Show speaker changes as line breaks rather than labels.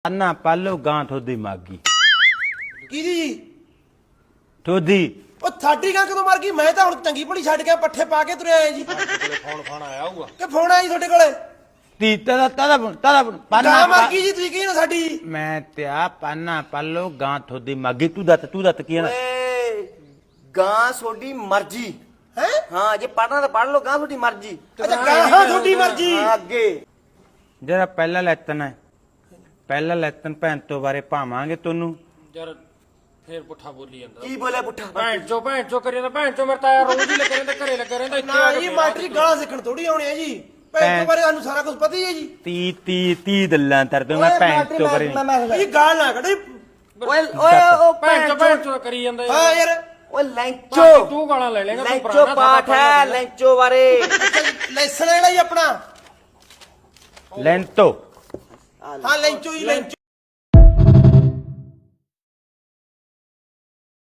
अन्ना पालो गां थोदी मागी
ਕਿਹਦੀ ਜੀ
थोदी
ਉਹ ਸਾਡੀ ਗਾਂ ਕਦੋਂ ਮਰ ਗਈ ਮੈਂ ਤਾਂ ਹੁਣ ਚੰਗੀ ਭਲੀ ਛੱਡ ਕੇ ਪੱਠੇ ਪਾ ਕੇ ਤੁਰਿਆ ਆਇਆ ਜੀ
ਫੋਨ ਆਇਆ ਹੋਊਗਾ
ਕਿ ਫੋਨ ਆਇਆ ਜੀ ਤੁਹਾਡੇ ਕੋਲੇ
ती तदा तदा तदा
ਗਾਂ
पाना
ਮਰ ਗਈ ਜੀ ਤੁਸੀਂ ਕੀ ਨਾ ਸਾਡੀ
मैं त्या पाना पालो गां थोदी मागी तू दत की ना
ਓਏ ਗਾਂ ਤੁਹਾਡੀ ਮਰਜ਼ੀ
ਹੈ
ਹਾਂ ਜੇ ਪੜਨਾ ਤਾਂ ਪੜ ਲਓ ਗਾਂ ਤੁਹਾਡੀ ਮਰਜ਼ੀ
ਅੱਛਾ ਗਾਂ ਤੁਹਾਡੀ ਮਰਜ਼ੀ
ਹਾਂ, ਅੱਗੇ
जरा पहला लेतन है पहला लेतन भैन तो बारे पावांगे तोनू
ਯਾਰ ਫੇਰ ਪੁੱਠਾ ਬੋਲੀ ਜਾਂਦਾ
ਕੀ ਬੋਲਿਆ ਪੁੱਠਾ
ਭੈਣ ਚੋ ਕਰੀ ਜਾਂਦਾ ਭੈਣ ਚੋ ਮੇਰਾ ਤਾਇਆ ਰੋਜ਼ ਹੀ ਲੱਗੇ ਰਹਿੰਦਾ ਘਰੇ ਲੱਗਾ ਰਹਿੰਦਾ ਇੱਥੇ
ਨਾ
ਆ ਕੇ
ਜੀ
ਪਿਆ
ਮਾਸਟਰੀ ਗਾਲਾਂ ਸਿੱਖਣ ਥੋੜੀ ਆਉਣੇ ਆ ਜੀ ਭੈਣ ਤੋਂ ਬਾਰੇ ਸਾਨੂੰ ਸਾਰਾ ਕੁਝ ਪਤਾ ਹੀ ਹੈ ਜੀ
ती दल्ला तर दूं मैं भैन तो बारे
ਇਹ ਗਾਲ ਨਾ ਕੱਢੀ
ਓਏ ਓਏ ਉਹ
ਭੈਣ ਚੋ ਕਰੀ ਜਾਂਦਾ ਯਾਰ।
ਹਾਂ ਯਾਰ
ਓਏ ਲੈਂਚੋ
ਤੂੰ ਗਾਲਾਂ ਲੈ ਲੇਗਾ ਤੂੰ
ਲੈਂਚੋ
ਪੁਰਾਣਾ
ਪਾਠ ਹੈ ਲੈਂਚੋ ਬਾਰੇ
ਲੈਸਣ ਜਿਹੜਾ ਜੀ ਆਪਣਾ
लेंतो
ਹਾਂ ਲੈਂਚੋ ਜੀ ਲੈਂਚੋ